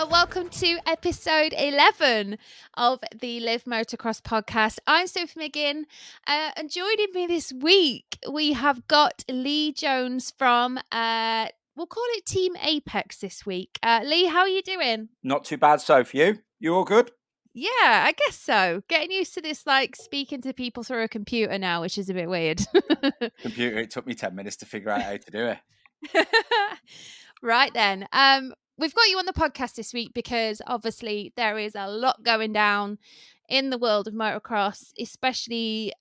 Well, welcome to episode 11 of the Live Motocross podcast. I'm Sophie McGinn, and joining me this week, we have got Lee Jones from, we'll call it Team Apex this week. Lee, how are you doing? Not too bad, Sophie. You all good? Yeah, I guess so. Getting used to this, like, speaking to people through a computer now, which is a bit weird. Computer, it took me 10 minutes to figure out how to do it. Right then. We've got you on the podcast this week because obviously there is a lot going down in the world of motocross, especially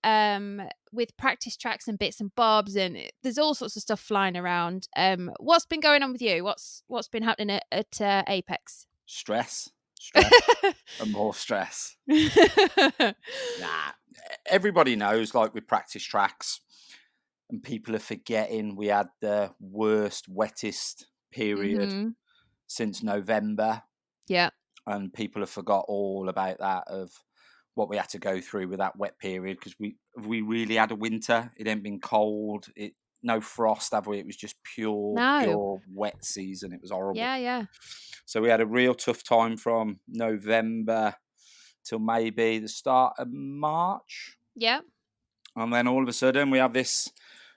with practice tracks and bits and bobs, and there's all sorts of stuff flying around. What's been going on with you? What's been happening at Apex? Stress, and more stress. Nah, everybody knows, like with practice tracks, and people are forgetting we had the worst, wettest period since November. Yeah. And people have forgot all about that, of what we had to go through with that wet period, because we really had a winter. It ain't been cold. No frost, have we? It was just pure wet season. It was horrible. Yeah. So we had a real tough time from November till maybe the start of March. Yeah. And then all of a sudden we have this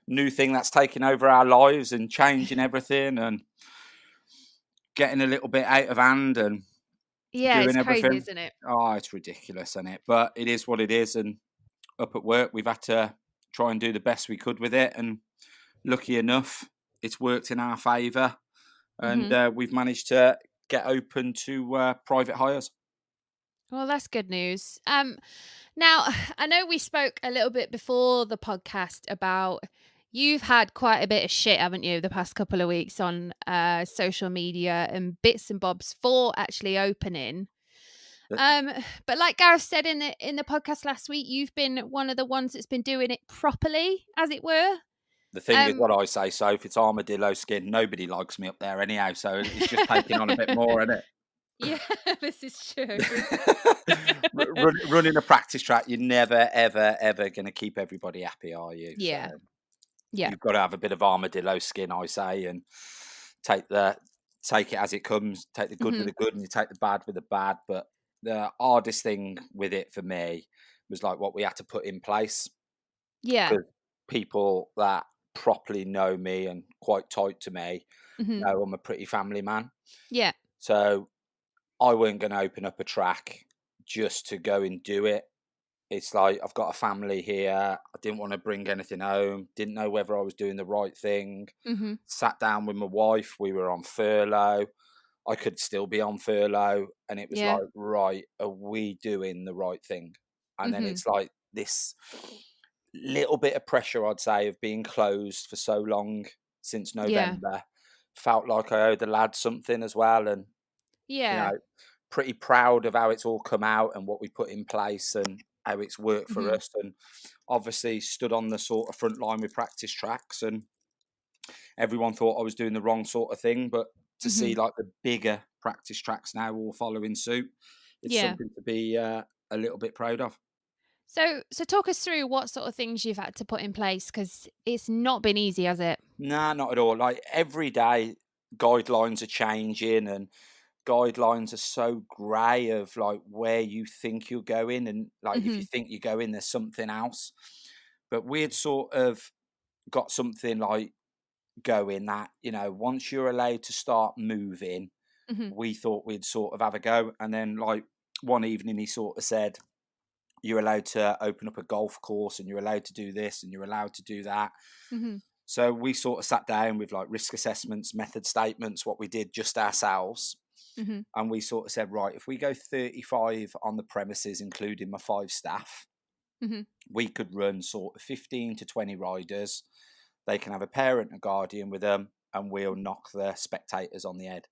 new thing that's taking over our lives and changing everything and getting a little bit out of hand and doing it's everything. crazy, isn't it? Oh, it's ridiculous, isn't it? But it is what it is. And up at work, we've had to try and do the best we could with it. And lucky enough, it's worked in our favour. And we've managed to get open to private hires. Well, that's good news. Now, I know we spoke a little bit before the podcast about you've had quite a bit of shit, haven't you, the past couple of weeks on social media and bits and bobs for actually opening. But like Gareth said in the podcast last week, you've been one of the ones that's been doing it properly, as it were. The thing is, what I say, Soph, it's armadillo skin. Nobody likes me up there anyhow, so it's just taking on a bit more, isn't it? Yeah, this is true. Running a practice track, you're never, ever going to keep everybody happy, are you? Yeah. So yeah. You've got to have a bit of armadillo skin, I say, and take it as it comes. Take the good with the good, and you take the bad with the bad. But the hardest thing with it for me was like what we had to put in place. Yeah. Because people that properly know me and quite tight to me know I'm a pretty family man. Yeah. So I weren't going to open up a track just to go and do it. It's like, I've got a family here. I didn't want to bring anything home. Didn't know whether I was doing the right thing. Sat down with my wife. We were on furlough. I could still be on furlough. And it was like, right, are we doing the right thing? And then it's like this little bit of pressure, I'd say, of being closed for so long since November. Felt like I owed the lads something as well. And, pretty proud of how it's all come out and what we put in place and how it's worked for us. And obviously stood on the sort of front line with practice tracks, and everyone thought I was doing the wrong sort of thing. But to see like the bigger practice tracks now all following suit, it's something to be a little bit proud of. So talk us through what sort of things you've had to put in place, because it's not been easy, has it? Nah, not at all. Like every day, guidelines are changing, and guidelines are so grey of like where you think you're going, and like if you think you're going, there's something else. But we had sort of got something like going that, once you're allowed to start moving, we thought we'd sort of have a go. And then like one evening he sort of said, you're allowed to open up a golf course and you're allowed to do this and you're allowed to do that. So we sort of sat down with like risk assessments, method statements, what we did just ourselves. And we sort of said, right, if we go 35 on the premises, including my 5 staff, we could run sort of 15 to 20 riders. They can have a parent and guardian with them, and we'll knock the spectators on the head.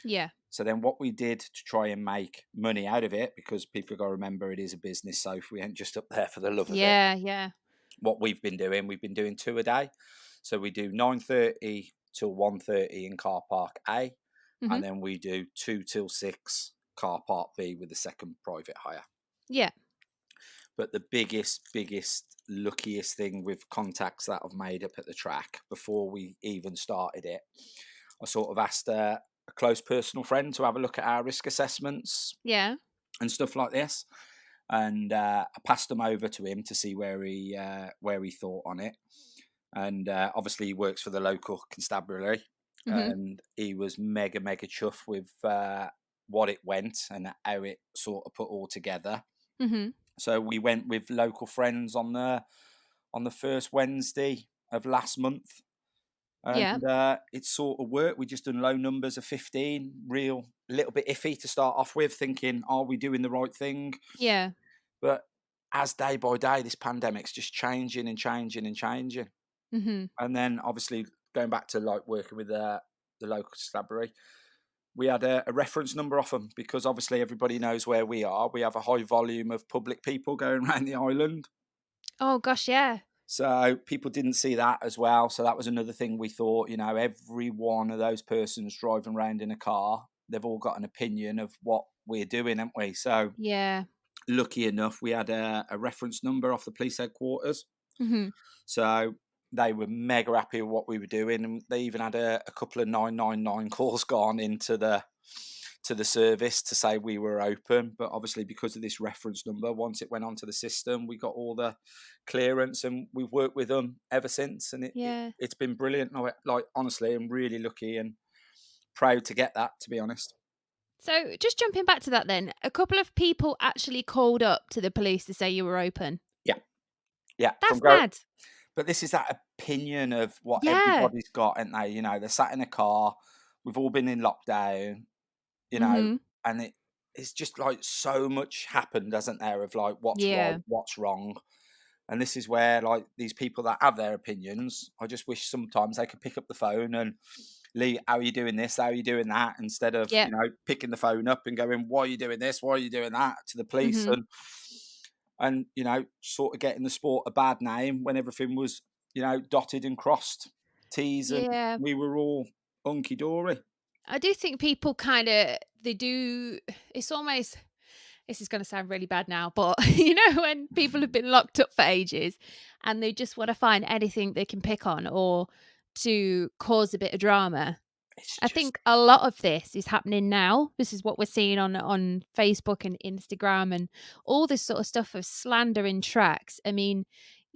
Yeah. So then what we did to try and make money out of it, because people got to remember it is a business, so if we ain't just up there for the love of it. Yeah. What we've been doing 2 a day. So we do 9:30 till 1:30 in car park A, and then we do 2 till 6 car park B with the second private hire. Yeah. But the biggest, luckiest thing with contacts that I've made up at the track before we even started it, I sort of asked a close personal friend to have a look at our risk assessments Yeah. and stuff like this. And I passed them over to him to see where he thought on it. And obviously, he works for the local constabulary, Mhm. and he was mega chuffed with what it went and how it sort of put all together. Mhm. So we went with local friends on the first Wednesday of last month, and Yeah. it sort of worked. We just done low numbers of 15, real little bit iffy to start off with, thinking, are we doing the right thing? Yeah. But as day by day, this pandemic's just changing and changing and changing. Mhm. And then obviously going back to like working with the local constabulary, we had a reference number off them because obviously everybody knows where we are. We have a high volume of public people going around the island. Oh gosh, yeah. So people didn't see that as well. So that was another thing we thought, every one of those persons driving around in a car, they've all got an opinion of what we're doing, haven't we? So Yeah. lucky enough, we had a reference number off the police headquarters. Mhm. So they were mega happy with what we were doing, and they even had a couple of 999 calls gone into the service to say we were open. But obviously, because of this reference number, once it went onto the system, we got all the clearance, and we've worked with them ever since. And Yeah. it's been brilliant. Like honestly, I'm really lucky and proud to get that. To be honest, So, just jumping back to that then, a couple of people actually called up to the police to say you were open. yeah, yeah. From That's go, mad. but this is that opinion of what Yeah. everybody's got, and they're sat in a car. We've all been in lockdown, you know, Mhm. and it's just like so much happened, hasn't there, of like what's right, Yeah. what's wrong. And this is where like these people that have their opinions, I just wish sometimes they could pick up the phone and Lee, how are you doing this? How are you doing that? Instead of, Yeah. picking the phone up and going, why are you doing this? Why are you doing that to the police? Mhm. And sort of getting the sport a bad name when everything was, dotted and crossed T's and Yeah. we were all hunky dory. I do think people kind of they do. It's almost. This is going to sound really bad now, but when people have been locked up for ages, and they just want to find anything they can pick on or to cause a bit of drama. It's I just think a lot of this is happening now. This is what we're seeing on Facebook and Instagram and all this sort of stuff of slandering tracks. I mean,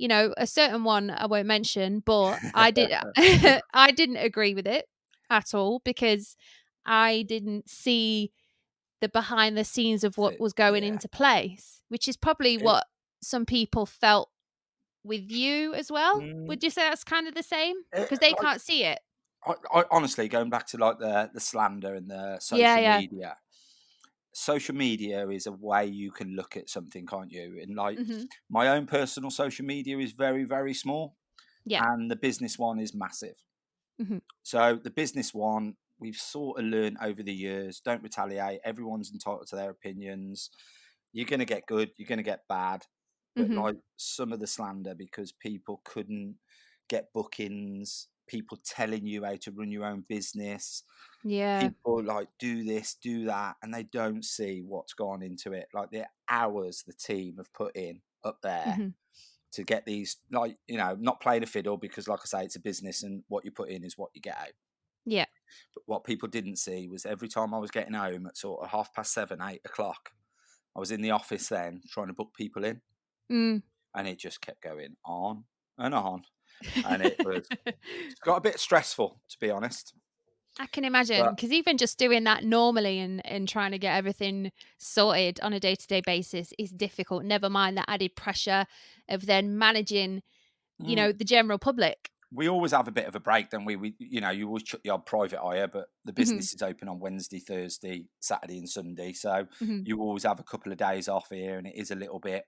a certain one I won't mention, but I did I didn't agree with it at all because I didn't see the behind the scenes of what was going yeah. into place, which is probably It, what some people felt with you as well. mm, Would you say that's kind of the same? it, Because they like can't see it. I honestly, going back to like the slander and the Yeah, yeah. social media is a way you can look at something, can't you? And like Mhm. my own personal social media is very, very small, Yeah. and the business one is massive. Mhm. So the business one, we've sort of learned over the years, don't retaliate. Everyone's entitled to their opinions. You're going to get good, you're going to get bad. But Mhm. like some of the slander, because people couldn't get bookings, people telling you how to run your own business, Yeah. people like do this, do that, and they don't see what's gone into it. Like the hours the team have put in up there Mhm. to get these, like, not playing a fiddle because, like I say, it's a business and what you put in is what you get out. Yeah. But what people didn't see was every time I was getting home at sort of 7:30, 8 o'clock, I was in the office then trying to book people in, Mm. and it just kept going on and on. And it's got a bit stressful, to be honest. I can imagine But because even just doing that normally and trying to get everything sorted on a day-to-day basis is difficult. Never mind the added pressure of then managing, mm, the general public. we always have a bit of a break, don't we? You always chuck the odd private hire, but the Mhm. business is open on Wednesday, Thursday, Saturday, and Sunday. So Mhm. you always have a couple of days off here, and it is a little bit,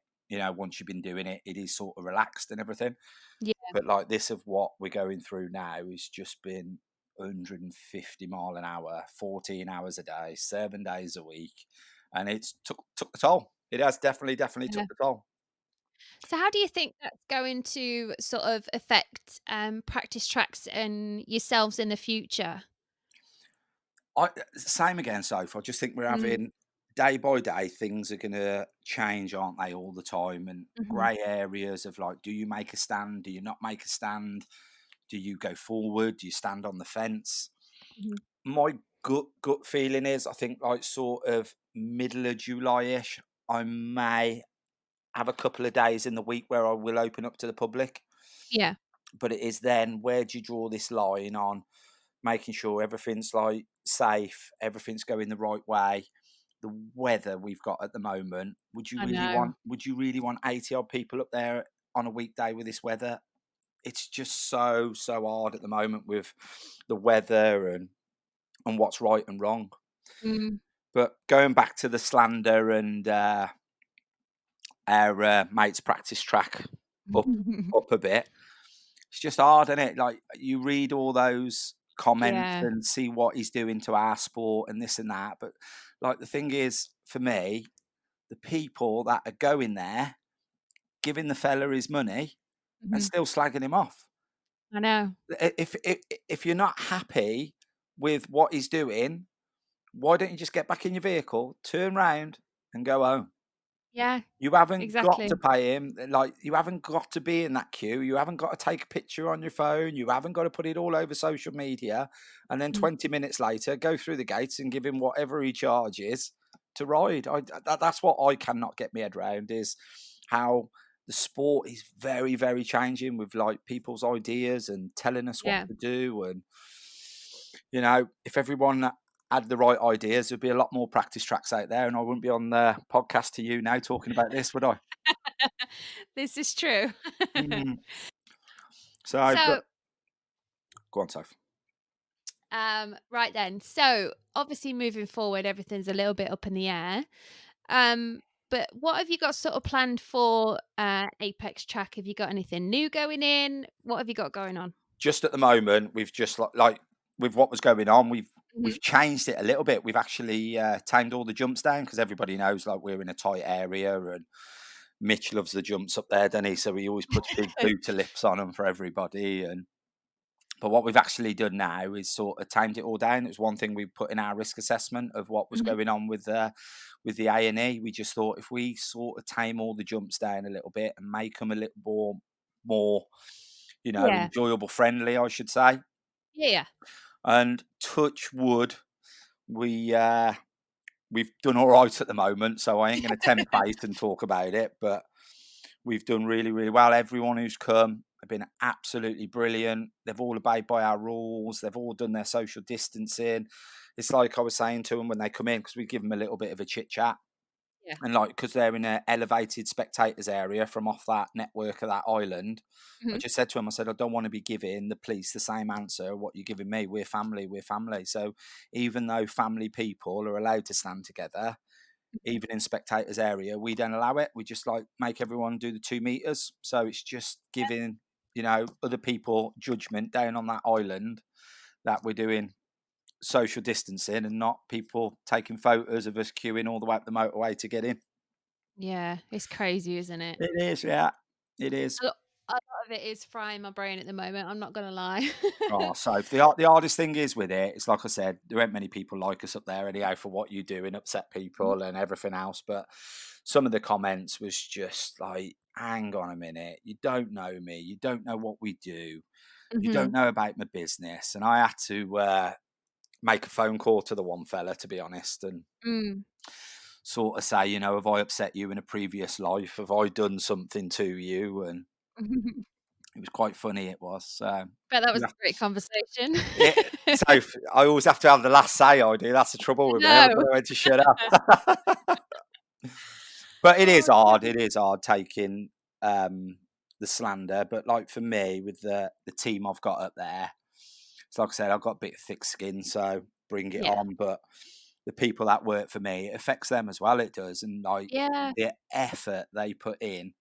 once you've been doing it, it is sort of relaxed and everything. Yeah. But like this of what we're going through now has just been 150 mile an hour, 14 hours a day, 7 days a week, and it's took the toll. It has definitely Yeah. took the toll. So how do you think that's going to sort of affect practice tracks and yourselves in the future? Same again, Soph. I just think we're Mm. having day by day things are going to change, aren't they, all the time? And Mhm. grey areas of like, do you make a stand? Do you not make a stand? Do you go forward? Do you stand on the fence? Mhm. My gut feeling is, I think, like, sort of middle of July-ish, I may have a couple of days in the week where I will open up to the public. Yeah, But it is then, where do you draw this line on making sure everything's, like, safe, everything's going the right way? The weather we've got at the moment, I know. would you really want 80 odd people up there on a weekday with this weather? It's just so hard at the moment with the weather and what's right and wrong. Mm. But going back to the slander and our mate's practice track up up a bit, it's just hard, isn't it? Like, you read all those comments Yeah, and see what he's doing to our sport and this and that, but, like, the thing is, for me, the people that are going there, giving the fella his money and mhm. still slagging him off. I know. If you're not happy with what he's doing, why don't you just get back in your vehicle, turn round and go home? Yeah, You haven't got to exactly. pay him, like, you haven't got to be in that queue, you haven't got to take a picture on your phone, you haven't got to put it all over social media, and then Mm. 20 minutes later, go through the gates and give him whatever he charges to ride. That's what I cannot get my head around, is how the sport is very, very changing with, like, people's ideas and telling us what Yeah. to do, and, if everyone had the right ideas, there'd be a lot more practice tracks out there, and I wouldn't be on the podcast to you now talking about this, would I? This is true. Mm. So, but So, go on, Soph. right then. So, obviously moving forward, everything's a little bit up in the air. Um, but what have you got sort of planned for Apex Track? Have you got anything new going in? What have you got going on? Just at the moment, we've just like with what was going on, Mhm. we've changed it a little bit. We've actually tamed all the jumps down because everybody knows, like, we're in a tight area, and Mitch loves the jumps up there, doesn't he? So he always puts big booter lips on them for everybody. And but what we've actually done now is sort of tamed it all down. It was one thing we put in our risk assessment of what was Mhm. going on with the A&E. We just thought, if we sort of tame all the jumps down a little bit and make them a little more, Yeah. enjoyable, friendly, I should say. Yeah, yeah. And touch wood, we we've done all right at the moment. So I ain't going to tempt fate and talk about it, but we've done really, really well. Everyone who's come have been absolutely brilliant. They've all obeyed by our rules. They've all done their social distancing. It's like I was saying to them when they come in, because we give them a little bit of a chit chat. Yeah. And, like, because they're in an elevated spectators area from off that network of that island, I Mhm. just said to him, I said, I don't want to be giving the police the same answer what you're giving me. We're family, we're family. So even though family people are allowed to stand together, Mhm. even in spectators area, we don't allow it. We just, like, make everyone do the 2 meters. So it's just giving, other people judgment down on that island that we're doing social distancing, and not people taking photos of us queuing all the way up the motorway to get in. Yeah, it's crazy, isn't it? It is, yeah. It is. A lot of it is frying my brain at the moment, I'm not gonna lie. Oh, so the hardest thing is with it, it's like I said, there ain't many people like us up there anyhow for what you do and upset Mhm. people and everything else. But some of the comments was just like, hang on a minute, you don't know me, you don't know what we do, you don't Mhm. know about my business. And I had to make a phone call to the one fella, to be honest, and Mm. sort of say, have I upset you in a previous life? Have I done something to you? And it was quite funny, it was. So, Bet that was yeah. a great conversation. It so I always have to have the last say, I do, that's the trouble I with me, I don't know. know when to shut up. But Oh, it is hard taking, the slander, but, like, for me, with the team I've got up there, it's like I said, I've got a bit of thick skin, so bring it yeah. on. But the people that work for me, it affects them as well, it does, and, like, Yeah, the effort they put in,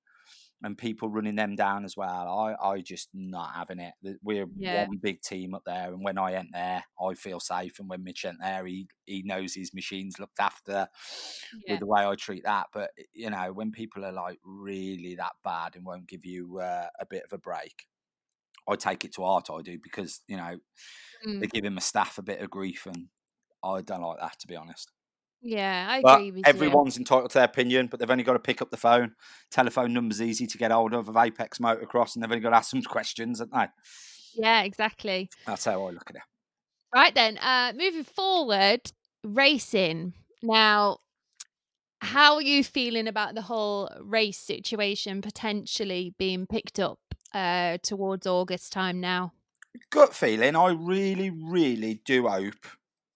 and people running them down as well. I just not having it. We're yeah, one big team up there, and when I ain't there, I feel safe. And when Mitch ain't there, he knows his machine's looked after with yeah, the way I treat that. But when people are, like, really that bad and won't give you a bit of a break, I take it to heart. I do, because mm. they're giving my staff a bit of grief, and I don't like that, to be honest. Yeah, I But agree with you. everyone's entitled to their opinion, but they've only got to pick up the phone. Telephone number's easy to get hold of Apex Motocross, and they've only got to ask some questions, haven't they? Yeah, exactly. That's how I look at it. Right then, moving forward, racing. Now, how are you feeling about the whole race situation potentially being picked up towards August time now? Gut feeling, I really, really do hope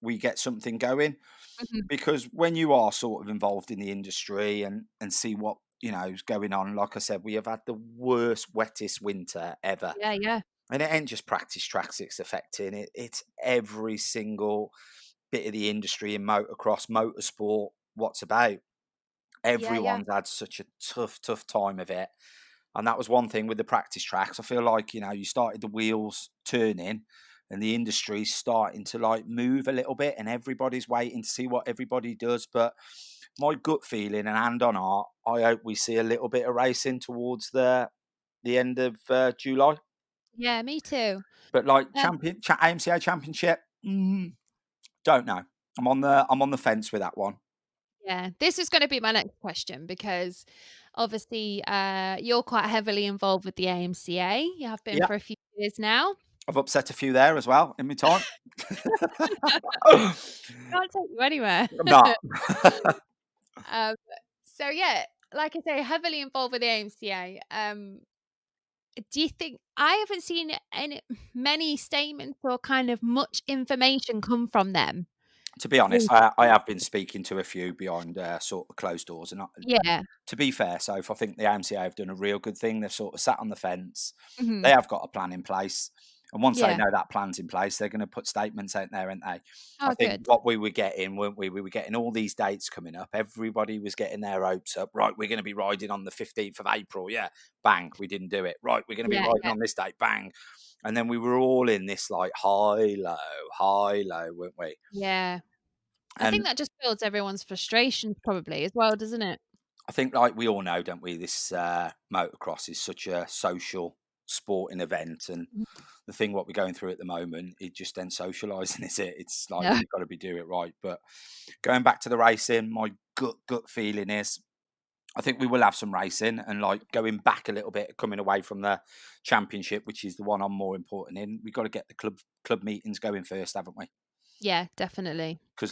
we get something going, Mhm. because when you are sort of involved in the industry and see what, is going on, like I said, we have had the worst, wettest winter ever. Yeah, yeah. And it ain't just practice tracks it's affecting, it's every single bit of the industry in motocross, motorsport, what's about. Yeah, yeah. Everyone's had such a tough, tough time of it. And that was one thing with the practice tracks. I feel like, you started the wheels turning and the industry's starting to like move a little bit and everybody's waiting to see what everybody does. But my gut feeling and hand on heart, I hope we see a little bit of racing towards the end of July. Yeah, me too. But like Um, AMCA championship, don't know. I'm on the fence with that one. yeah, this is gonna be my next question because obviously, you're quite heavily involved with the AMCA. You have been Yeah, for a few years now. I've upset a few there as well in my time. Can't take you anywhere. I'm not. Um, so yeah, like I say, heavily involved with the AMCA. Do you think I haven't seen any many statements or kind of much information come from them To be honest, I recently? have been speaking to a few behind sort of closed doors, and Yeah. to be fair, so I think the AMCA have done a real good thing. They've sort of sat on the fence. They Mhm. have got a plan in place, and once they Yeah. know that plan's in place, they're going to put statements out there, aren't they? I Oh, think good. what we were getting, weren't we? We were getting all these dates coming up. Everybody was getting their hopes up. Right, we're going to be riding on the 15th of April. Yeah, bang, we didn't do it. Right, we're going to be Yeah, riding yeah, on this date. Bang, and then we were all in this like high, low, weren't we? yeah. I think And that just builds everyone's frustrations probably as well, doesn't it? I think, like we all know, don't we? This motocross is such a social sporting event, and Mhm. the thing what we're going through at the moment is just then socialising, is it? It's like Yeah. we've got to be do it right. But going back to the racing, my gut feeling is I think we will have some racing, and like going back a little bit, coming away from the championship, which is the one I'm more important in. We've got to get the club meetings going first, haven't we? Yeah, definitely. Because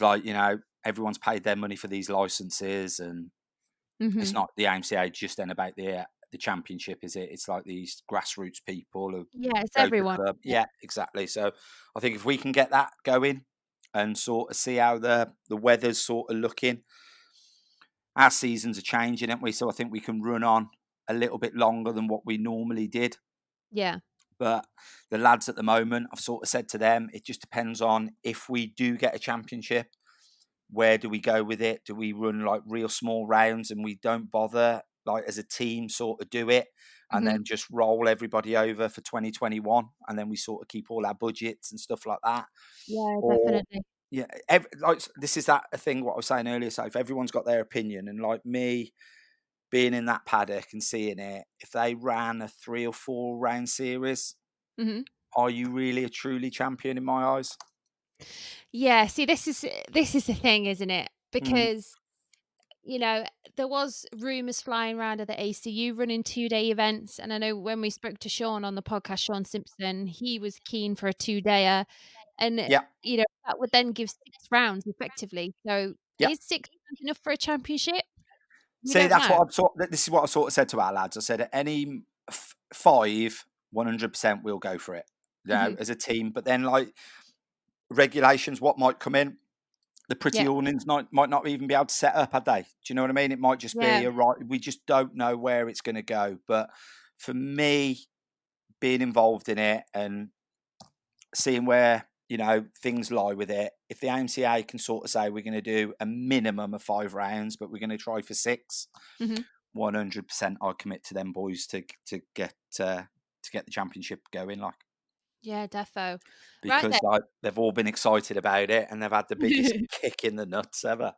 everyone's paid their money for these licenses, and it's Mhm. not the AMCA just then about the championship, is it? It's like these grassroots people who Yeah, it's go to the everyone. club. Yeah. Yeah, exactly. So I think if we can get that going and sort of see how the weather's sort of looking, our seasons are changing, aren't we? So I think we can run on a little bit longer than what we normally did. Yeah. But the lads at the moment, I've sort of said to them, it just depends on if we do get a championship, where do we go with it? Do we run like real small rounds and we don't bother, like as a team, sort of do it and Mhm. then just roll everybody over for 2021 and then we sort of keep all our budgets and stuff like that? Yeah, Or, definitely. yeah, this is that a thing what I was saying earlier. So if everyone's got their opinion, and like me being in that paddock and seeing it, if they ran a 3 or 4 round series, Mhm. are you really a truly champion in my eyes? Yeah, see, this is the thing, isn't it? Mm, Because, you know, there was rumors flying around of the ACU running 2-day events, and I know when we spoke to Sean on the podcast, Sean Simpson, he was keen for a 2-dayer, and, yeah, that would then give 6 rounds effectively. So, yeah. is 6 rounds enough for a championship? We See, don't that's know. what I've sort. This is what I sort of said to our lads. I said, at any five, 100% we'll go for it. Mhm. As a team. But then, like regulations, what might come in? The pretty Yeah. awnings might not even be able to set up, had they? Do you know what I mean? It might just be Yeah. a right. We just don't know where it's going to go. But for me, being involved in it and seeing where things lie with it, if the AMCA can sort of say we're going to do a minimum of 5 rounds, but we're going to try for 6, Mhm. 100% I commit to them boys to get the championship going, like, Yeah, defo. Right because like they've all been excited about it and they've had the biggest then. kick in the nuts ever.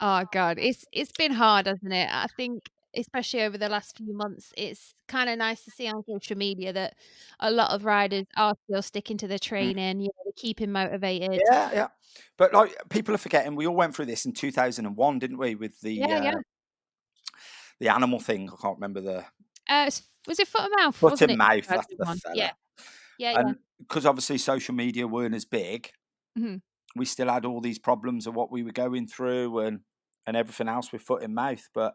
Oh god, it's been hard, hasn't it? I think especially over the last few months, it's kinda nice to see on social media that a lot of riders are still sticking to their Mm. training, they're keeping motivated. Yeah, yeah. But like people are forgetting, we all went through this in 2001, didn't we? With Yeah, yeah. the animal thing. I can't remember the Was it foot and mouth, foot wasn't and it? mouth. That's the 2001. Yeah. fella. Yeah, yeah. And because obviously social media weren't as big, Mhm. we still had all these problems of what we were going through and everything else with foot in mouth. But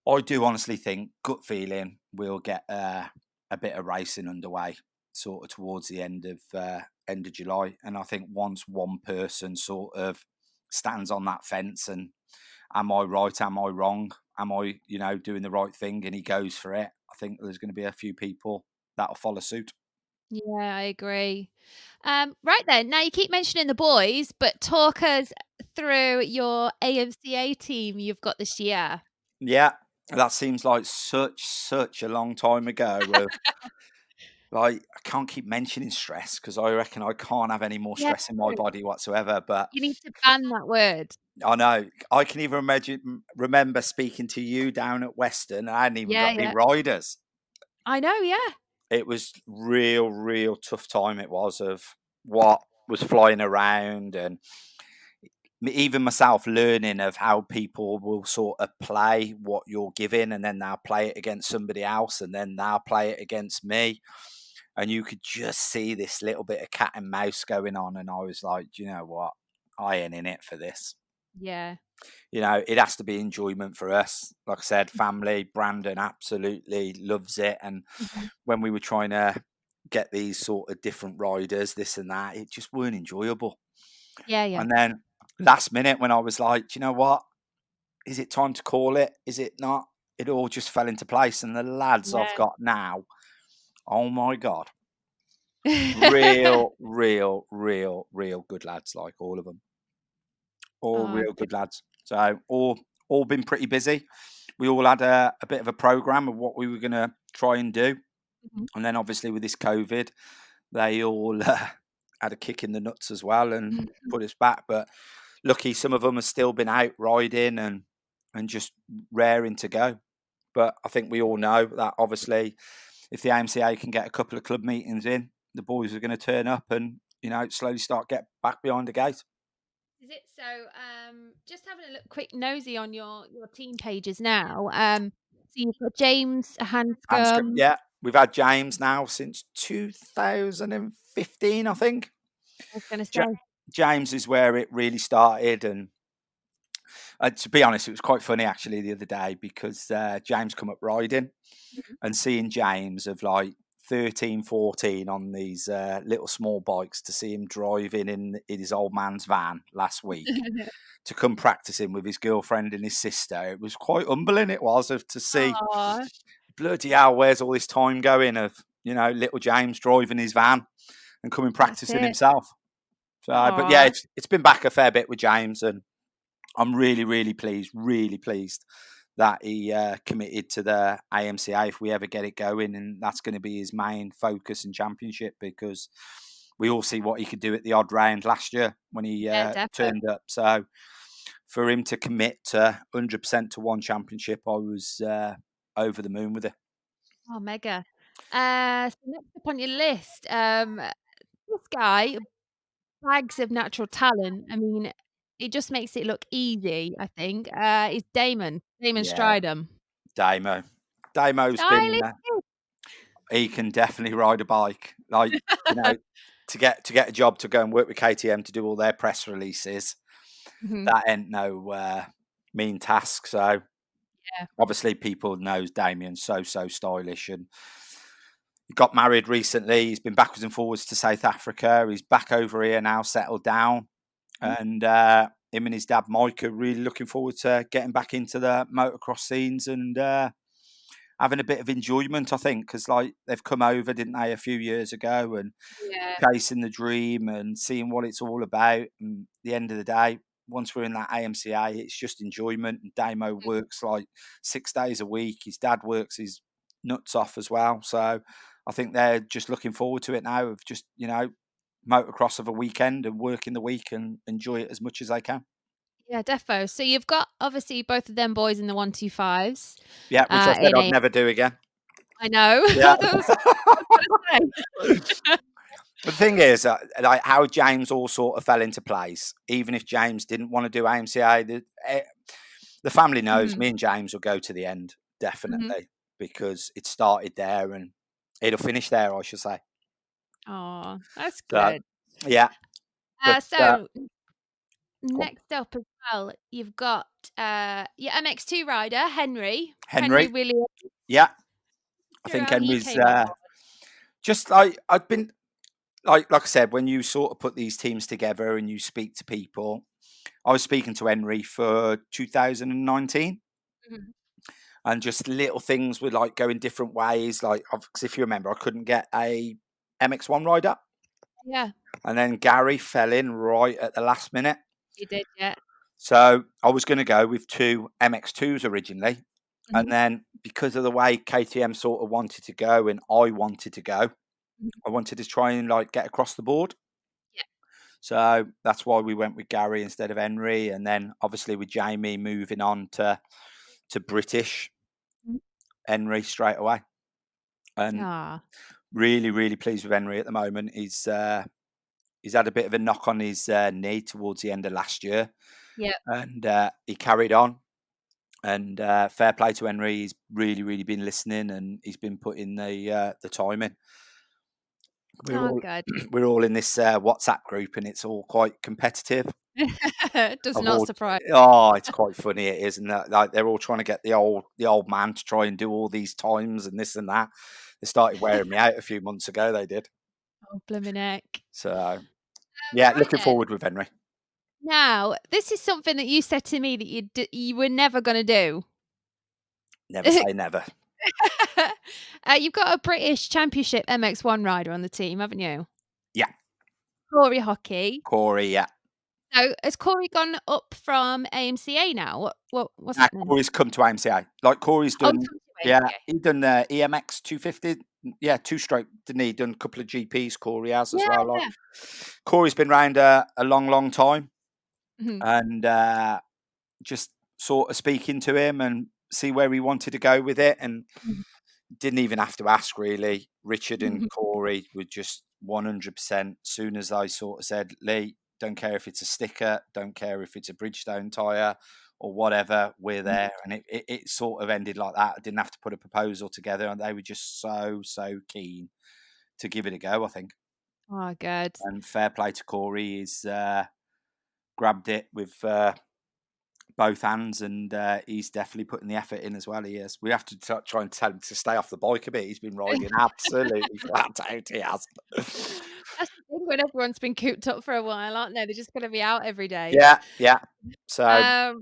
I do honestly think, gut feeling, we'll get a bit of racing underway, sort of towards the end of July. And I think once one person sort of stands on that fence and am I right? Am I wrong? Am I, doing the right thing? And he goes for it. I think there's going to be a few people that'll follow suit. Yeah, I agree. Right then, now you keep mentioning the boys, but talk us through your AMCA team you've got this year. Yeah, that seems like such a long time ago. Of like, I can't keep mentioning stress because I reckon I can't have any more Yeah, stress in my true. body whatsoever. But You need to ban that word. I know I can even remember speaking to you down at Western. And I hadn't even Yeah, got any yeah. riders. I know, yeah. It was real tough time. It was of what was flying around and even myself learning of how people will sort of play what you're giving and then they'll play it against somebody else and then they'll play it against me. And you could just see this little bit of cat and mouse going on. And I was like, "Do you know what? I ain't in it for this. Yeah. It has to be enjoyment for us. Like I said, family, Brandon absolutely loves it. And Mhm. when we were trying to get these sort of different riders, this and that, it just weren't enjoyable. Yeah, yeah. And then last minute when I was like, "Do you know what? Is it time to call it? Is it not?" It all just fell into place. And the lads I've Yeah. got now, oh my God, real good lads, like all of them, all Oh, real good. good lads. So all been pretty busy. We all had a bit of a program of what we were going to try and do. Mhm. And then obviously with this COVID, they all had a kick in the nuts as well and Mhm. put us back. But lucky some of them have still been out riding and just raring to go. But I think we all know that obviously if the AMCA can get a couple of club meetings in, the boys are going to turn up and slowly start get back behind the gate. Is it so? Just having a look, quick nosy on your team pages now. So you've got James Hanscom, Hanscom. yeah, we've had James now since 2015, I think. I was going to Ja- say. James is where it really started, and to be honest, it was quite funny actually the other day because James come up riding Mhm. and seeing James of like 13, 14 on these little small bikes to see him driving in his old man's van last week to come practicing with his girlfriend and his sister. It was quite humbling. It was of to see Aw, bloody hell, where's all this time going of little James driving his van and coming that's practicing it. himself. So, but yeah, Aw. it's been back a fair bit with James, and I'm really pleased that he committed to the AMCA if we ever get it going, and that's going to be his main focus and championship because we all see what he could do at the odd round last year when he Yeah, defo. turned up. So for him to commit to 100% to one championship, I was over the moon with it. Oh, mega. So next up on your list, this guy, bags of natural talent. I mean, it just makes it look easy, I think. Is Damon Yeah, Stridham. Damo. Damo's been Stylish. he can definitely ride a bike. Like, you know, to get a job to go and work with KTM to do all their press releases, Mhm. that ain't no mean task. So Yeah. obviously people knows Damien's so stylish and he got married recently. He's been backwards and forwards to South Africa. He's back over here now, settled down. Mhm. And him and his dad Mike are really looking forward to getting back into the motocross scenes and having a bit of enjoyment, I think, because like they've come over, didn't they, a few years ago, and Yeah. chasing the dream and seeing what it's all about. And at the end of the day, once we're in that AMCA, it's just enjoyment. And Damo Mhm. works like 6 days a week. His dad works his nuts off as well. So I think they're just looking forward to it now of just, motocross of a weekend and work in the week and enjoy it as much as they can. Yeah, defo. So you've got obviously both of them boys in the 125s, Yeah, which I said in I'd a never do again. I know. Yeah. That was what I was gonna say. The thing is, like how James all sort of fell into place. Even if James didn't want to do AMCA, the family knows Mhm. me and James will go to the end Mhm. definitely because it started there and it'll finish there, I should say. Aw, that's So, good. yeah, But So go on. next up as well, you've got your MX2 rider, Henry Henry, Williams. yeah, I Hear think how he Henry's came on board. just like I've been like I said, when you sort of put these teams together and you speak to people, I was speaking to Henry for 2019, Mhm. and just little things would like go in different ways. Like, 'cause if you remember, I couldn't get a MX1 rider, Yeah, and then Gary fell in right at the last minute. you did, yeah. So I was going to go with two MX2s originally. And Mhm, then because of the way KTM sort of wanted to go and I wanted to go, mhm. I wanted to try and like get across the board. Yeah. So that's why we went with Gary instead of Henry. And then obviously with Jamie moving on to British Mhm. Henry straight away. And Ah, really, really pleased with Henry at the moment. He's had a bit of a knock on his knee towards the end of last year, yeah. and he carried on. And fair play to Henry. He's really, really been listening, and he's been putting the time in. We're Oh, all good. we're all in this WhatsApp group, and it's all quite competitive. Does Of not all, surprise. oh, it's quite funny. It is, and like they're all trying to get the old man to try and do all these times and this and that. They started wearing me out a few months ago. They did. Oh, blimey neck. So yeah, Right looking then. forward with Henry. Now, this is something that you said to me that you were never gonna do. Never say never. You've got a British Championship MX1 rider on the team, haven't you? Yeah, Corey Hockey. Corey. Yeah, So, has Corey gone up from AMCA now? What's happening? Corey's come to AMCA. Like Corey's Oh, done. come to Yeah, AMCA. he done the EMX 250. Yeah, two stroke. Didn't he? Done a couple of GPs. Corey has as Yeah, well. Like yeah. Corey's been around a long, long time, Mhm, and just sort of speaking to him and see where he wanted to go with it, and mhm, didn't even have to ask really. Richard and mhm, Corey were just 100%. Soon as I sort of said, Lee, don't care if it's a sticker, don't care if it's a Bridgestone tire or whatever, we're mhm. there. And it sort of ended like that. I didn't have to put a proposal together, and they were just so keen to give it a go, I think. Oh, good. And fair play to Corey, he's grabbed it with both hands, and he's definitely putting the effort in as well. He is. We have to try and tell him to stay off the bike a bit. He's been riding absolutely flat out. He has. That's the thing when everyone's been cooped up for a while, aren't they? They're just gonna be out every day. Yeah, yeah. So Um,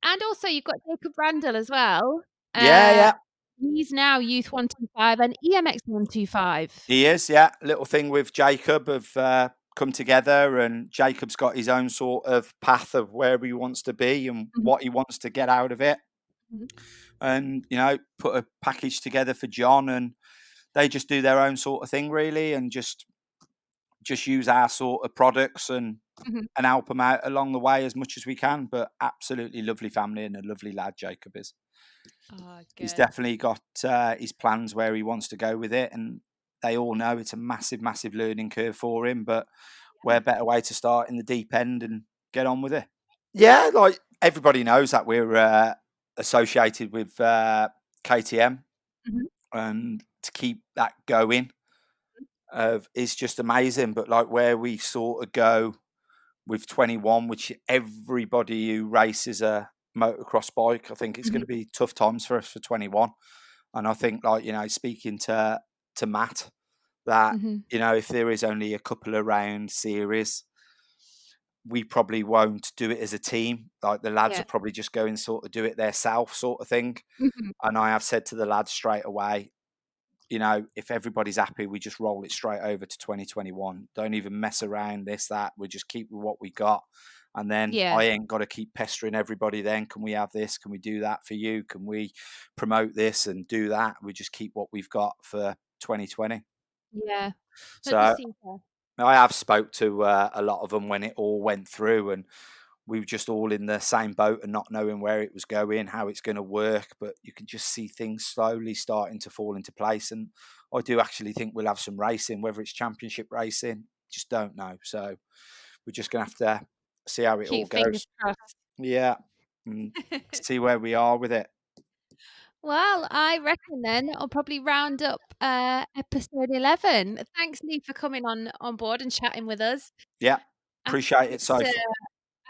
and also you've got Jacob Randall as well. yeah, Uh, yeah. he's now Youth 125 and EMX 125. He is. Yeah, little thing with Jacob have come together, and Jacob's got his own sort of path of where he wants to be and Mhm, what he wants to get out of it. mhm, And put a package together for John, and they just do their own sort of thing really, and just use our sort of products mhm. and help them out along the way as much as we can. But absolutely lovely family and a lovely lad, Jacob is. Oh, He's good. definitely got his plans where he wants to go with it, and they all know it's a massive, massive learning curve for him. But Yeah. where better way to start in the deep end and get on with it? Yeah, like everybody knows that we're associated with KTM, Mhm, and to keep that going is just amazing. But like where we sort of go with 21, which everybody who races a motocross bike, I think it's going mhm, to be tough times for us for 21. And I think, like, speaking to Matt, that, mhm. if there is only a couple of round series, we probably won't do it as a team. Like the lads Yeah. will probably just go and sort of do it themselves, sort of thing. Mhm. And I have said to the lads straight away, if everybody's happy, we just roll it straight over to 2021. Don't even mess around this, that. We just keep with what we got. And then Yeah. I ain't got to keep pestering everybody then. Can we have this? Can we do that for you? Can we promote this and do that? We just keep what we've got for 2020. Yeah. That does So seem fair. I have spoke to a lot of them when it all went through, and we were just all in the same boat and not knowing where it was going, how it's going to work. But you can just see things slowly starting to fall into place. And I do actually think we'll have some racing, whether it's championship racing, just don't know. So we're just going to have to see how it all Keep fingers goes. crossed. Yeah. And see where we are with it. Well, I reckon then I'll probably round up, episode 11. Thanks, Lee, for coming on board and chatting with us. Yeah. Appreciate it so It's, far.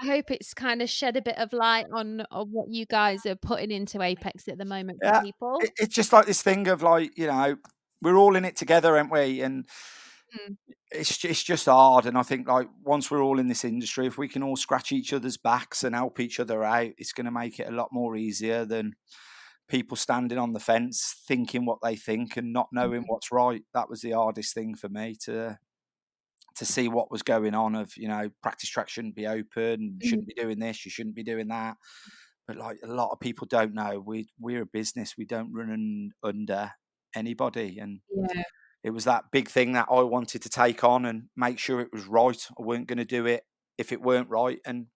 I hope it's kind of shed a bit of light on what you guys are putting into Apex at the moment for Yeah, people. it's just like this thing of like, we're all in it together, aren't we? And Mm. it's just hard. And I think like once we're all in this industry, if we can all scratch each other's backs and help each other out, it's going to make it a lot more easier than people standing on the fence thinking what they think and not knowing Mhm. what's right. That was the hardest thing for me to see what was going on. Of practice track shouldn't be open, Mhm. shouldn't be doing this, you shouldn't be doing that. But like a lot of people don't know, we're a business. We don't run under anybody, and Yeah. it was that big thing that I wanted to take on and make sure it was right. I weren't going to do it if it weren't right, and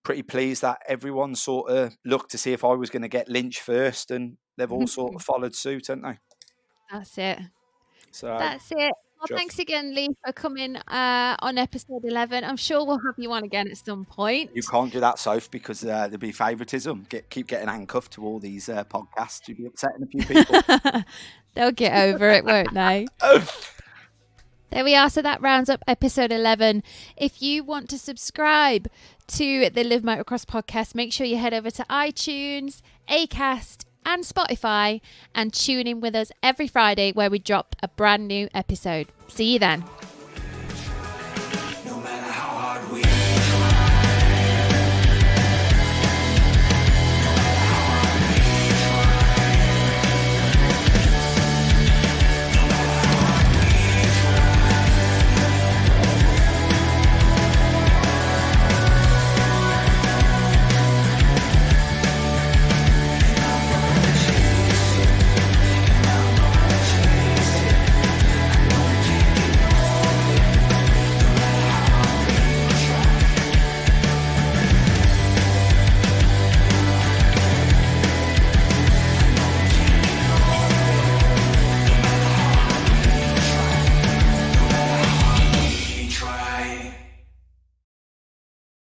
pretty pleased that everyone sort of looked to see if I was going to get lynched first, and they've all sort of followed suit, haven't they? That's it. So That's it. Well, just thanks again, Lee, for coming on episode 11. I'm sure we'll have you on again at some you point. can't do that, Soph, because there'll be favouritism. Keep getting handcuffed to all these podcasts. You'll be upsetting a few people. They'll get over it, won't they? There we are. So that rounds up episode 11. If you want to subscribe to the Live Motocross podcast, make sure you head over to iTunes, Acast, and Spotify and tune in with us every Friday where we drop a brand new episode. See you then.